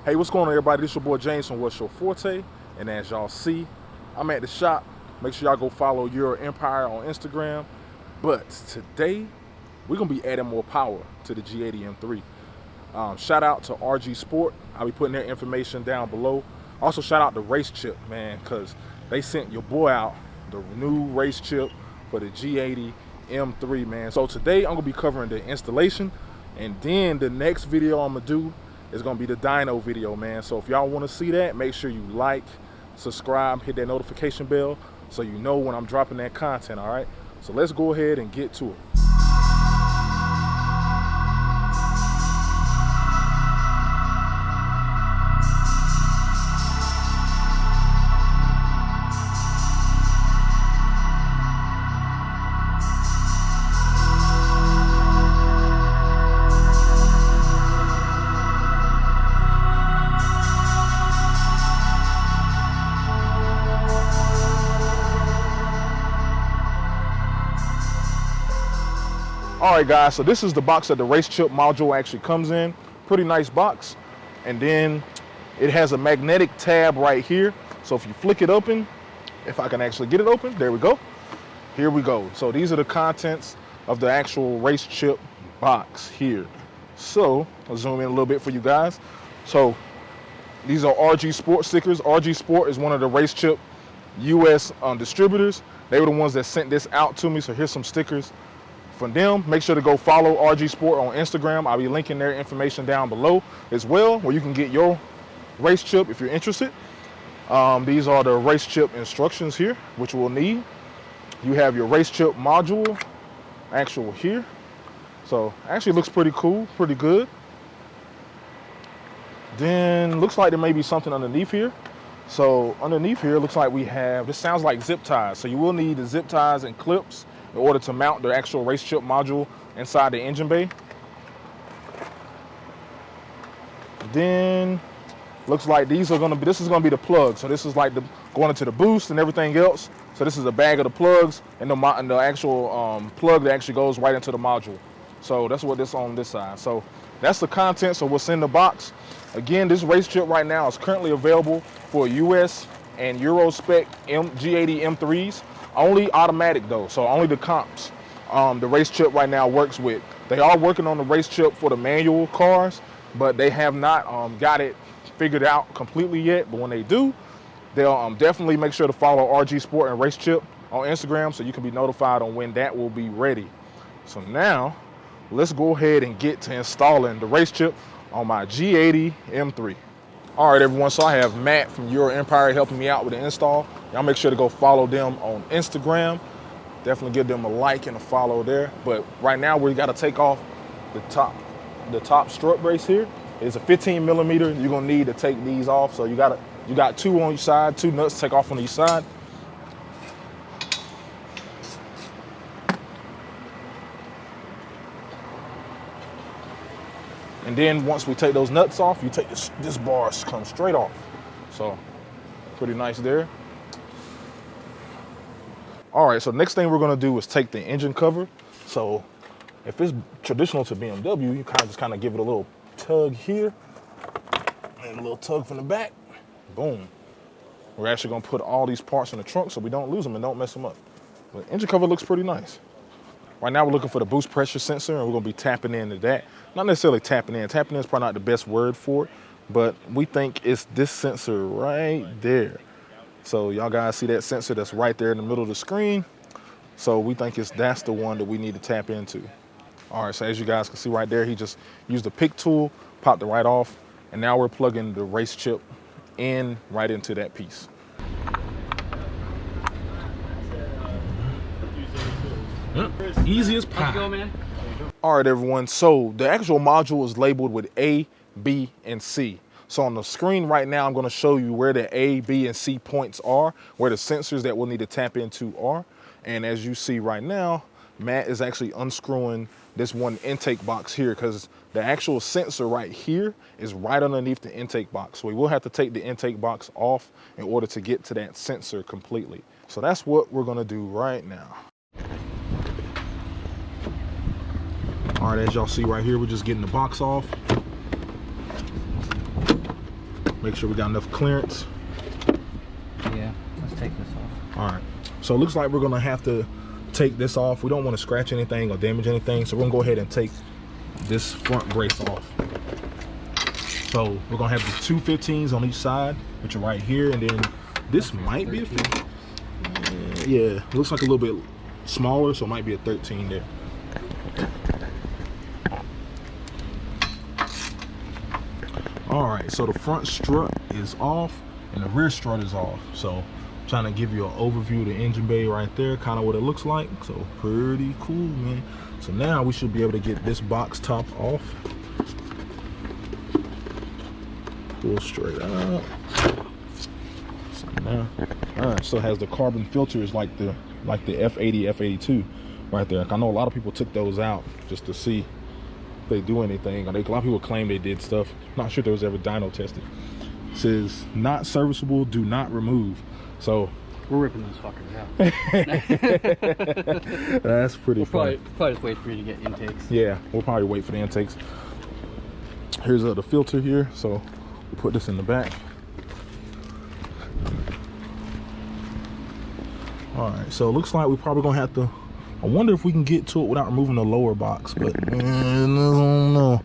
Hey, what's going on, everybody? This your boy James from What's Your Forte, and as y'all see, I'm at the shop. Make sure y'all go follow Your Empire on Instagram. But today, we're gonna be adding more power to the G80 M3. Shout out to RG Sport. I'll be putting their information down below. Also, shout out to RaceChip, man, because they sent your boy out the new RaceChip for the G80 M3, man. So today, I'm gonna be covering the installation, and then the next video I'm gonna do is gonna be the dyno video, man. So if y'all wanna see that, make sure you like, subscribe, hit that notification bell so you know when I'm dropping that content, all right? So let's go ahead and get to it. All right, guys, so this is the box that the RaceChip module actually comes in. Pretty nice box. And then it has a magnetic tab right here. So if you flick it open, if I can actually get it open, there we go. Here we go. So these are the contents of the actual RaceChip box here. So I'll zoom in a little bit for you guys. So these are RG Sport stickers. RG Sport is one of the RaceChip US distributors. They were the ones that sent this out to me. So here's some stickers from them. Make sure to go follow RG Sport on Instagram. I'll be linking their information down below as well, where you can get your RaceChip if you're interested. These are the RaceChip instructions here, which we'll need. You have your RaceChip module, actual here. So actually looks pretty cool, pretty good. Then looks like there may be something underneath here. So underneath here, looks like we have, this sounds like zip ties. So you will need the zip ties and clips in order to mount the actual RaceChip module inside the engine bay. Then looks like these are this is gonna be the plug. So this is like going into the boost and everything else. So this is a bag of the plugs and the actual plug that actually goes right into the module. So that's what this on this side. So that's the content. So what's in the box. Again, this RaceChip right now is currently available for US and Euro spec G80 M3s. Only automatic though, so only the comps the RaceChip right now works with. They are working on the RaceChip for the manual cars, but they have not got it figured out completely yet. But when they do, they'll definitely make sure to follow RG Sport and RaceChip on Instagram so you can be notified on when that will be ready. So now, let's go ahead and get to installing the RaceChip on my G80 M3. All right, everyone, so I have Matt from Your Empire helping me out with the install. Y'all make sure to go follow them on Instagram. Definitely give them a like and a follow there. But right now, we gotta take off the top strut brace here. It's a 15 millimeter. You're gonna need to take these off. So you got two on each side, two nuts to take off on each side. And then once we take those nuts off, you take this bar comes straight off. So pretty nice there. All right, so next thing we're gonna do is take the engine cover. So if it's traditional to BMW, you just kind of give it a little tug here and a little tug from the back, boom. We're actually gonna put all these parts in the trunk so we don't lose them and don't mess them up. But engine cover looks pretty nice. Right now we're looking for the boost pressure sensor and we're gonna be tapping into that. Not necessarily tapping in. Tapping in is probably not the best word for it, but we think it's this sensor right there. So y'all guys see that sensor that's right there in the middle of the screen. So we think that's the one that we need to tap into. All right, so as you guys can see right there, he just used the pick tool, popped it right off, and now we're plugging the RaceChip in right into that piece. Easy as pie. Go, man. All right, everyone. So the actual module is labeled with A, B, and C. So on the screen right now, I'm going to show you where the A, B, and C points are, where the sensors that we'll need to tap into are. And as you see right now, Matt is actually unscrewing this one intake box here because the actual sensor right here is right underneath the intake box. So we will have to take the intake box off in order to get to that sensor completely. So that's what we're going to do right now. All right, as y'all see right here, we're just getting the box off. Make sure we got enough clearance. Yeah, let's take this off. All right, so it looks like we're gonna have to take this off. We don't want to scratch anything or damage anything, so we're gonna go ahead and take this front brace off. So we're gonna have the two 15s on each side, which are right here, and then this might be a 15. Yeah, it looks like a little bit smaller, so it might be a 13 there. All right, so the front strut is off and the rear strut is off. So I'm trying to give you an overview of the engine bay right there, kind of what it looks like. So pretty cool, man. So now we should be able to get this box top off. Pull straight up. So now, all right, so it has the carbon filters like the F80, F82 right there. I know a lot of people took those out just to see if they do anything. A lot of people claim they did stuff. Not sure if there was ever dyno tested. It says not serviceable, do not remove. So we're ripping those fuckers out. That's pretty funny. Probably just wait for you to get intakes. Yeah, we'll probably wait for the intakes. Here's the filter here, so we'll put this in the back. All right, so it looks like we're probably gonna have to, I wonder if we can get to it without removing the lower box, but I don't know.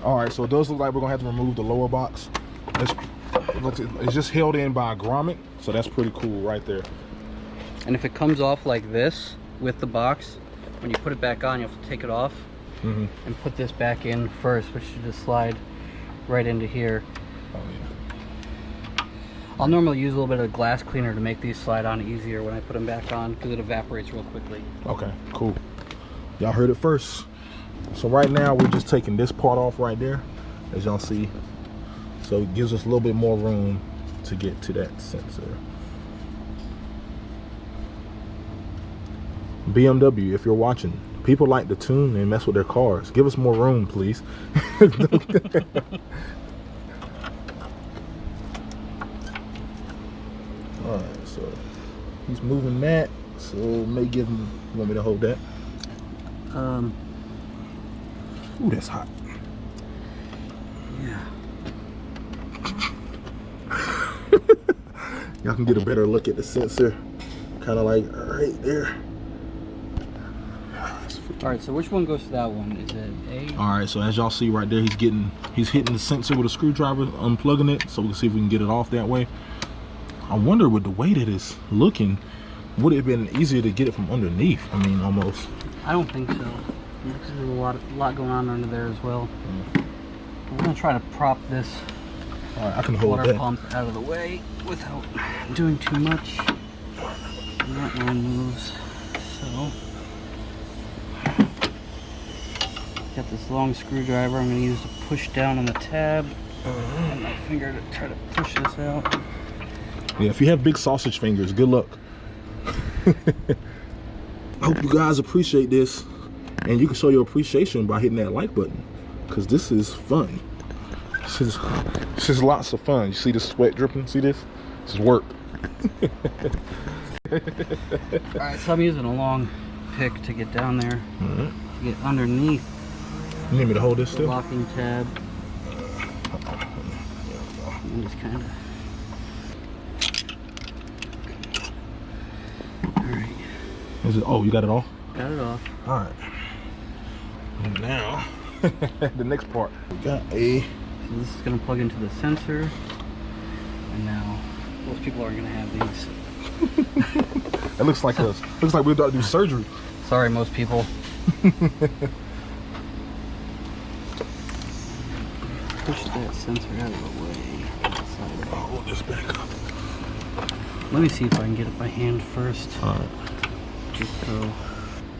All right, so it does look like we're gonna have to remove the lower box. It's just held in by a grommet, so that's pretty cool right there. And if it comes off like this with the box, when you put it back on, you have to take it off and put this back in first, which should just slide right into here. Oh yeah. I'll normally use a little bit of glass cleaner to make these slide on easier when I put them back on, because it evaporates real quickly. Okay, cool. Y'all heard it first. So right now we're just taking this part off right there, as y'all see. So it gives us a little bit more room to get to that sensor. BMW, if you're watching, people like to tune and mess with their cars. Give us more room, please. Alright, so he's moving that, so may give him, you want me to hold that? Ooh, that's hot. Yeah. Y'all can get a better look at the sensor, kind of like right there. All right, so which one goes to that one? Is it A? All right, so as y'all see right there, he's hitting the sensor with a screwdriver, unplugging it, so we can see if we can get it off that way. I wonder, with the way that it's looking, would it have been easier to get it from underneath? I mean, almost. I don't think so. There's a lot going on under there as well. I'm gonna try to prop this I can hold water that. pump out of the way without doing too much. And that one moves. So, got this long screwdriver I'm gonna use to push down on the tab, and my finger to try to push this out. Yeah, if you have big sausage fingers, good luck. I hope you guys appreciate this, and you can show your appreciation by hitting that like button, because this is fun. This is lots of fun. You see the sweat dripping? See this? This is work. Alright, so I'm using a long pick to get down there, to get underneath. You need me to hold this the still? locking tab. And just kind of. Alright. Is it? Oh, you got it off? Got it off. All right. And now, the next part. We got a. So this is going to plug into the sensor. And now, most people aren't going to have these. It looks like us. Looks like we're about to do surgery. Sorry, most people. Push that sensor out of the way. I'll hold this back up. Let me see if I can get it by hand first. All right. Just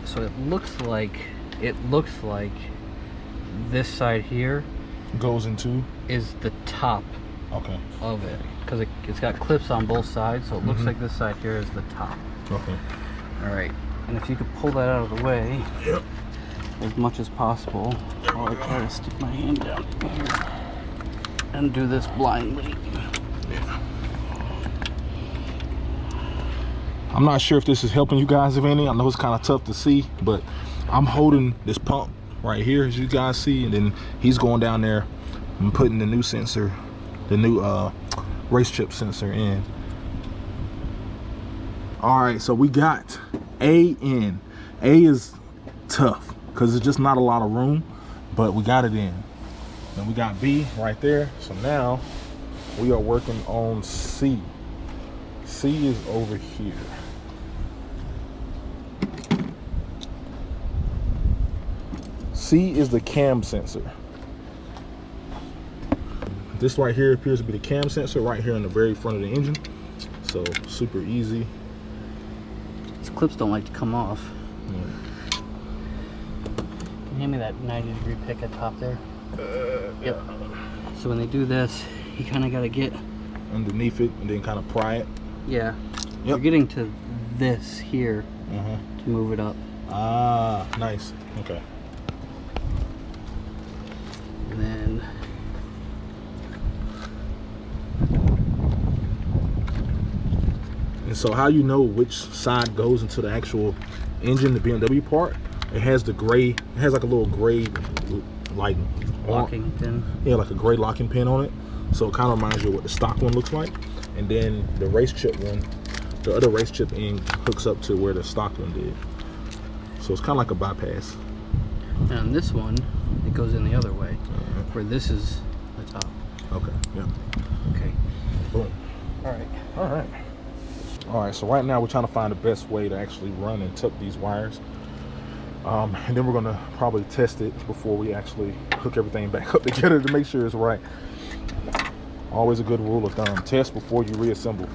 so it looks like this side here Goes into. is the top Okay. of it, because it's got clips on both sides, so it looks like this side here is the top. Okay. All right, and if you could pull that out of the way, Yep. as much as possible, while I try to stick my hand down here and do this blindly. Yeah. I'm not sure if this is helping you guys, if any. I know it's kind of tough to see, but I'm holding this pump right here, as you guys see, and then he's going down there I'm putting the new sensor, the new RaceChip sensor in. All right, so we got A in. A is tough because it's just not a lot of room, but we got it in. Then we got B right there. So now we are working on C. C is over here. C is the cam sensor. This right here appears to be the cam sensor right here in the very front of the engine. So super easy. These clips don't like to come off. Yeah. Can you hand me that 90-degree pick at top there? Yep. So when they do this, you kind of got to get underneath it and then kind of pry it. Yeah. Yep. You're getting to this here to move it up. Ah, nice. Okay. And then and so how you know which side goes into the actual engine, the BMW part, it has the gray, it has like a little gray like locking pin. Yeah, like a gray locking pin on it. So it kind of reminds you of what the stock one looks like. And then the RaceChip one, the other RaceChip end hooks up to where the stock one did. So it's kind of like a bypass. And on this one, it goes in the other way, where this is the top. Okay, yeah. Okay. Boom. All right. All right. All right, so right now we're trying to find the best way to actually run and tuck these wires. And then we're gonna probably test it before we actually hook everything back up together to make sure it's right. Always a good rule of thumb, test before you reassemble.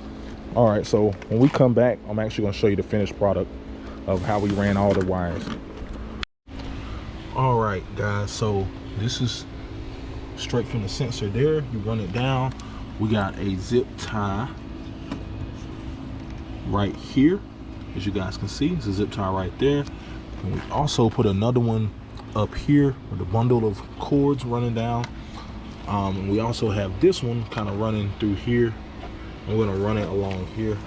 All right, so when we come back, I'm actually gonna show you the finished product of how we ran all the wires. All right, guys, so this is straight from the sensor there. You run it down. We got a zip tie right here, as you guys can see. It's a zip tie right there. And we also put another one up here with a bundle of cords running down. And we also have this one kind of running through here. I'm gonna run it along here.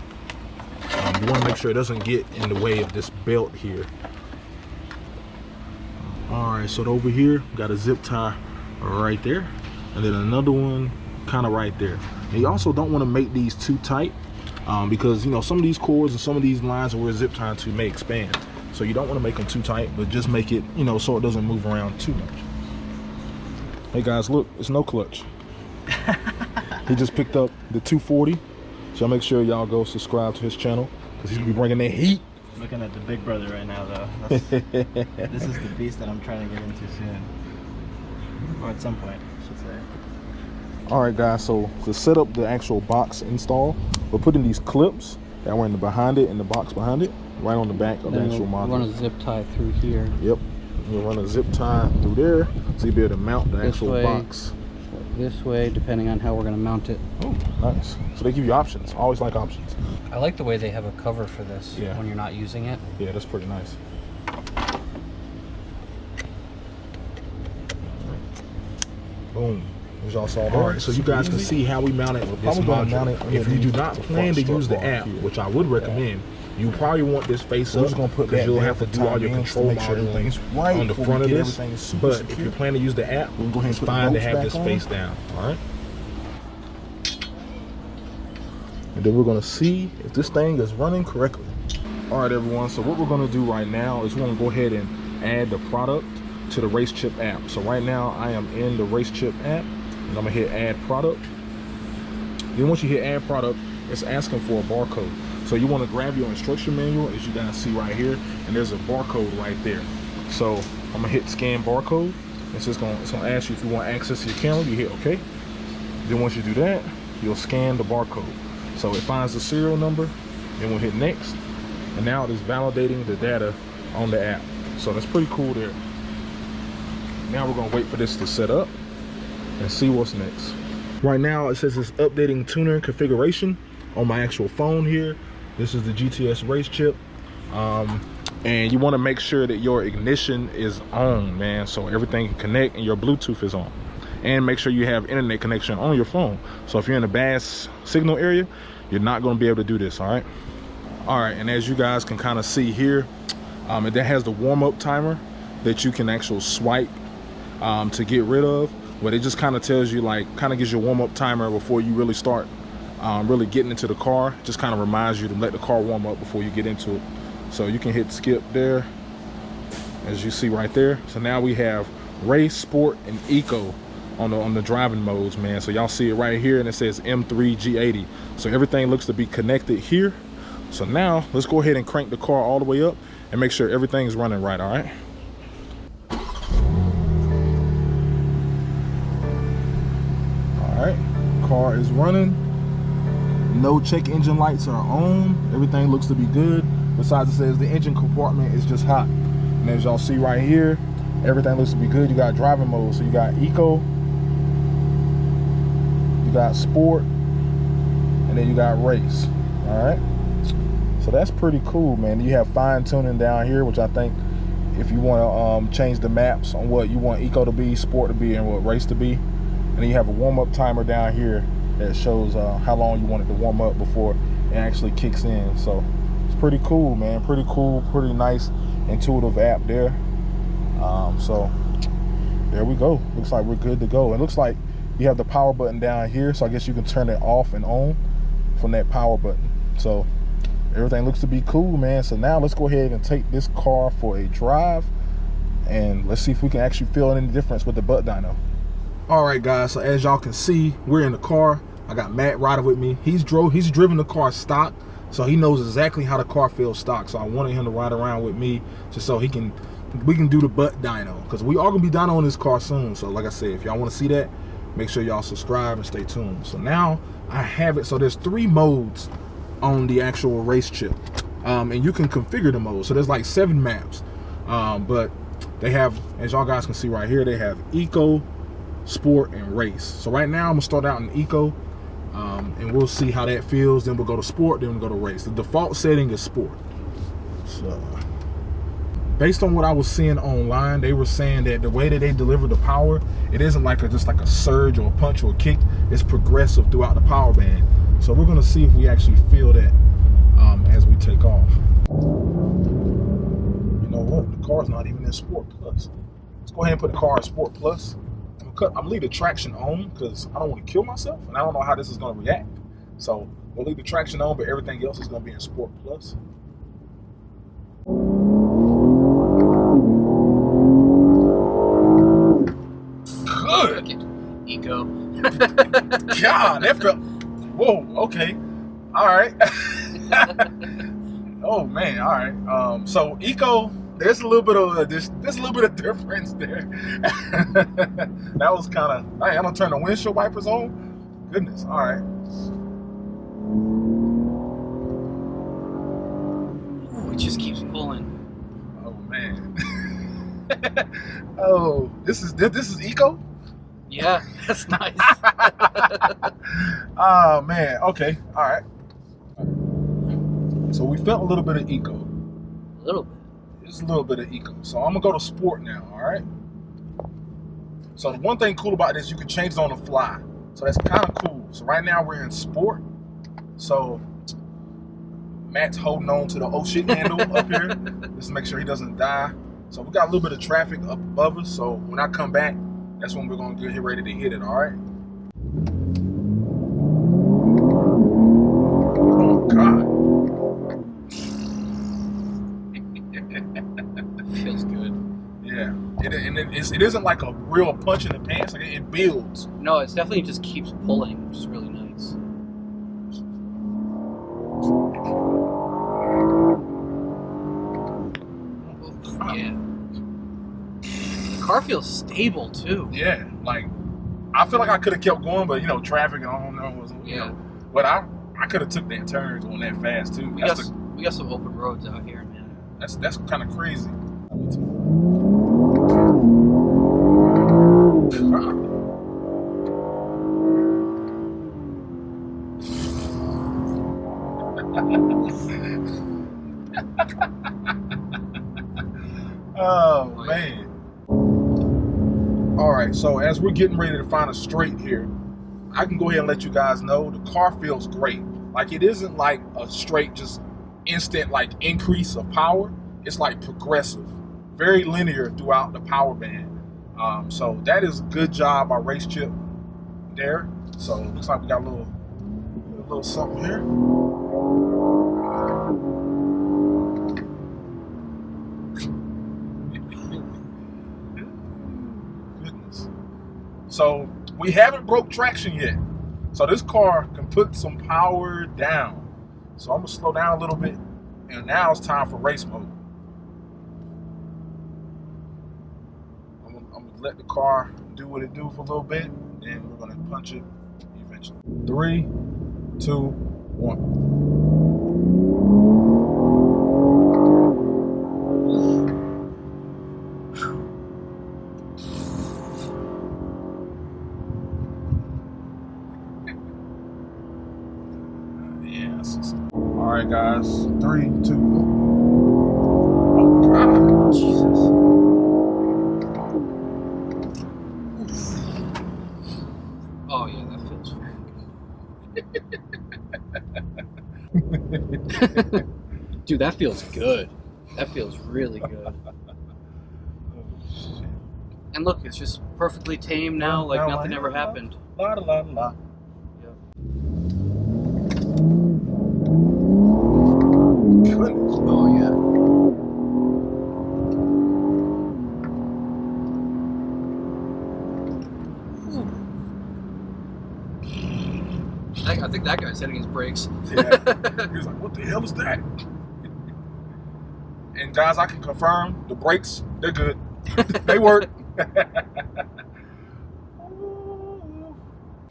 You wanna make sure it doesn't get in the way of this belt here. All right, so over here, got a zip tie right there. And then another one kind of right there. And you also don't wanna make these too tight because you know, some of these cords and some of these lines that we're zip tying to may expand. So you don't wanna make them too tight, but just make it, you know, so it doesn't move around too much. Hey guys, look, it's no clutch. He just picked up the 240. So make sure y'all go subscribe to his channel because he's gonna be bringing that heat. Looking at the big brother right now though. This is the beast that I'm trying to get into soon. Or at some point, I should say. All right guys, so to set up the actual box install, we're putting these clips that were in the behind it and the box behind it, right on the back of the actual module. Run a zip tie through here. Yep. You'll run a zip tie through there so you'll be able to mount the actual box. This way, depending on how we're gonna mount it. Oh, nice. So they give you options. I always like options. I like the way they have a cover for this when you're not using it. Yeah, that's pretty nice. Boom. As y'all saw there. All right, so you guys can see how we mount it with this module. If you do not plan to use the app, which I would recommend, you probably want this face up because you'll have to do all your control modules on the front of this. But if you plan to use the app, it's fine to have this face down. All right. And then we're gonna see if this thing is running correctly. All right, everyone. So what we're gonna do right now is we're gonna go ahead and add the product to the RaceChip app. So right now I am in the RaceChip app, and I'm gonna hit Add Product. Then once you hit Add Product, it's asking for a barcode. So you want to grab your instruction manual, as you guys see right here, and there's a barcode right there. So I'm gonna hit Scan Barcode. It's gonna ask you if you want access to your camera. You hit OK. Then once you do that, you'll scan the barcode. So it finds the serial number, then we'll hit Next, and now it is validating the data on the app. So that's pretty cool there. Now we're gonna wait for this to set up and see what's next. Right now it says it's updating tuner configuration on my actual phone here. This is the GTS RaceChip. And you want to make sure that your ignition is on, man, so everything can connect and your Bluetooth is on. And make sure you have internet connection on your phone. So if you're in a bad signal area, you're not going to be able to do this. All right, and as you guys can kind of see here, it has the warm-up timer that you can actually swipe to get rid of. but it just kind of tells you, like, kind of gives you a warm-up timer before you really start really getting into the car. Just kind of reminds you to let the car warm up before you get into it. So you can hit skip there, as you see right there. So now we have race, sport, and eco on the driving modes, man. So y'all see it right here, and it says M3 G80. So everything looks to be connected here. So now let's go ahead and crank the car all the way up and make sure everything's running right. All right. All right, car is running. No check engine lights are on. Everything looks to be good. Besides, it says the engine compartment is just hot. And as y'all see right here, everything looks to be good. You got driving mode, so you got eco, you got sport, and then you got race. All right, so that's pretty cool, man. You have fine tuning down here, which I think if you want to change the maps on what you want eco to be, sport to be, and what race to be. And then you have a warm-up timer down here that shows how long you want it to warm up before it actually kicks in. So it's pretty cool, man. Pretty cool, pretty nice, intuitive app there. So there we go. Looks like we're good to go. It looks like you have the power button down here, so I guess you can turn it off and on from that power button. So everything looks to be cool, man. So now let's go ahead and take this car for a drive, and let's see if we can actually feel any difference with the butt dyno. All right, guys, so as y'all can see, we're in the car. I got Matt riding with me. He's driven the car stock, so he knows exactly how the car feels stock. So I wanted him to ride around with me just so we can do the butt dyno, because we are gonna be dynoing this car soon. So like I said, if y'all want to see that, make sure y'all subscribe and stay tuned. So now I have it. So there's 3 modes on the actual RaceChip, and you can configure the modes. So there's like 7 maps, but they have, as y'all guys can see right here, they have eco, sport, and race. So right now I'm gonna start out in eco, and we'll see how that feels. Then we'll go to sport, then we'll go to race. The default setting is sport. So based on what I was seeing online, they were saying that the way that they deliver the power, it isn't like just like a surge or a punch or a kick. It's progressive throughout the power band. So we're gonna see if we actually feel that as we take off. You know what? The car's not even in Sport Plus. Let's go ahead and put the car in Sport Plus. I'm gonna leave the traction on because I don't want to kill myself, and I don't know how this is gonna react. So we'll leave the traction on, but everything else is gonna be in Sport Plus. Good. Eco. God, that felt. Whoa. Okay. All right. Oh man. All right. So eco. There's a little bit of there's a little bit of difference there. That was kind of. I'm gonna turn the windshield wipers on. Goodness. All right. Ooh, it just keeps pulling. Oh man. Oh, this is eco. Yeah, that's nice. Oh man. Okay. All right. So we felt a little bit of eco. A little bit. Just a little bit of eco. So I'm gonna go to sport now. All right. So the one thing cool about this, you can change it on the fly. So that's kind of cool. So right now we're in sport. So Matt's holding on to the oh shit handle up here just to make sure he doesn't die. So we got a little bit of traffic up above us. So when I come back, that's when we're gonna get ready to hit it. All right. Oh God. Feels good. Yeah. It isn't like a real punch in the pants. Like it builds. No, it's definitely just keeps pulling, which is really nice. Yeah. The car feels stable too. Yeah. Like I feel like I could have kept going, but you know, traffic. I don't know. You know, but I could have took that turn going that fast too. We got some open roads out here, man. That's kind of crazy. Oh man. All right, so as we're getting ready to find a straight here, I can go ahead and let you guys know the car feels great. Like it isn't like a straight just instant like increase of power. It's like progressive, very linear throughout the power band. So that is a good job by RaceChip there. So it looks like we got a little something here. Goodness. So we haven't broke traction yet. So this car can put some power down. So I'm gonna slow down a little bit, and now it's time for race mode. I'm gonna let the car do what it do for a little bit, and then we're gonna punch it eventually. 3, 2, 1. All right, guys. 3, 2, 1. Oh God, Jesus! Oh yeah, that feels very good. Dude, that feels good. That feels really good. Oh shit! And look, it's just perfectly tame now, like nothing ever happened. La la la la. Goodness. Oh yeah. I think that guy's setting his brakes. Yeah. He was like, "What the hell is that?" And guys, I can confirm the brakes, they're good. They work.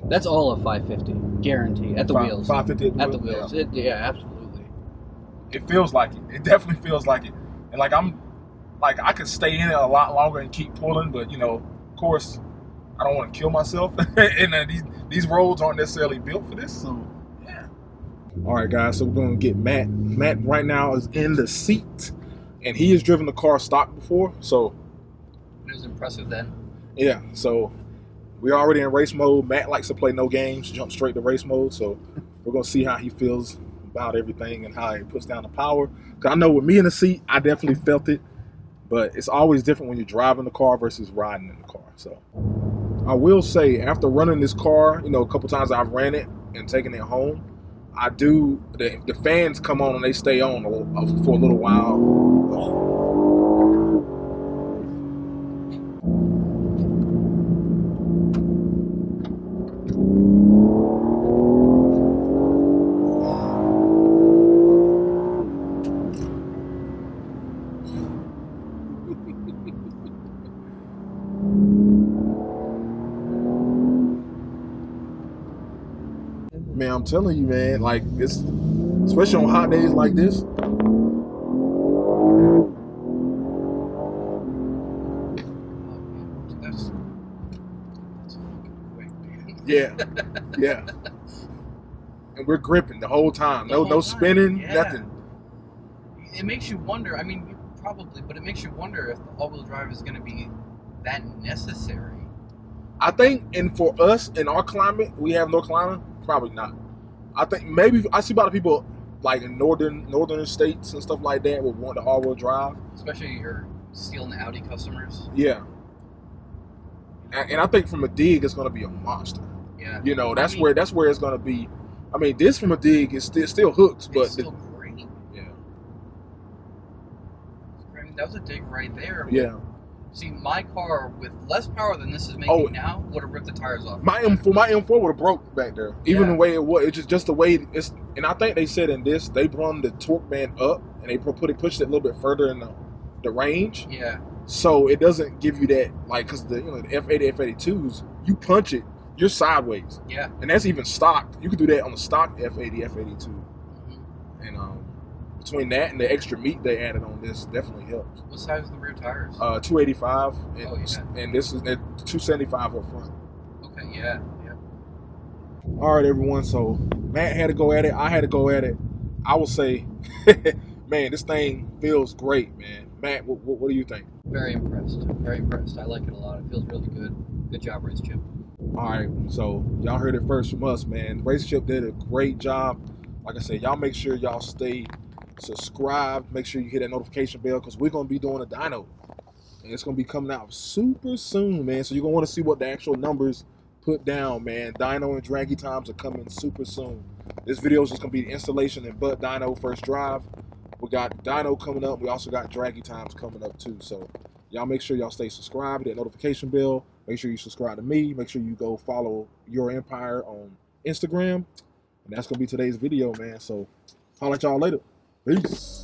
That's all a 550, guarantee at the wheels. 550 at the wheels. Yeah. Yeah, absolutely. It feels like it. It definitely feels like it. And like I could stay in it a lot longer and keep pulling, but you know, of course, I don't want to kill myself. And these roads aren't necessarily built for this. So yeah. All right, guys. So we're gonna get Matt. Matt right now is in the seat, and he has driven the car stock before. So it was impressive then. Yeah. So we're already in race mode. Matt likes to play no games, jump straight to race mode. So we're gonna see how he feels about everything and how he puts down the power. Cause I know with me in the seat, I definitely felt it, but it's always different when you're driving the car versus riding in the car. So I will say, after running this car, you know, a couple times I've ran it and taken it home, I do, the fans come on and they stay on for a little while. Man, I'm telling you, man, like it's, especially on hot days like this. That's fucking quick, man. Yeah, yeah. And we're gripping the whole time. The whole No time, spinning, yeah. nothing. It makes you wonder. I mean, you probably, but it makes you wonder if the all-wheel drive is going to be that necessary. I think, and for us in our climate, we have no climate. Probably not. I think maybe I see a lot of people like in northern states and stuff like that would want the all-wheel drive. Especially your Steel and Audi customers. Yeah. And I think from a dig, it's going to be a monster. Yeah. You know, that's where it's going to be. I mean, this from a dig is still hooks, but it's still great. Yeah. I mean, that was a dig right there. Yeah. See, my car with less power than this is making now would have ripped the tires off. My M4 would have broke back there. Even the way it was, it's just the way it's. And I think they said in this they run the torque band up and they pushed it a little bit further in the range. Yeah. So it doesn't give you that, like, because the F80, F82s, you punch it, you're sideways. Yeah. And that's even stock. You could do that on the stock F80, F82. Mm-hmm. And between that and the extra meat they added on this definitely helps. What size are the rear tires? 285, and, and this is 275 up front. Okay, yeah. All right, everyone. So Matt had to go at it. I had to go at it. I will say, man, this thing feels great, man. Matt, what do you think? Very impressed. Very impressed. I like it a lot. It feels really good. Good job, RaceChip. All right, so y'all heard it first from us, man. RaceChip did a great job. Like I said, y'all make sure y'all stay subscribed. Make sure you hit that notification bell because we're going to be doing a dyno. And it's gonna be coming out super soon, man. So you're gonna want to see what the actual numbers put down, man. Dyno and draggy times are coming super soon. This video is just gonna be the installation and but dyno first drive. We got dyno coming up. We also got draggy times coming up too. So y'all make sure y'all stay subscribed, hit that notification bell. Make sure you subscribe to me. Make sure you go follow Your Empire on Instagram. And that's gonna be today's video, man. So holla at y'all later. Peace.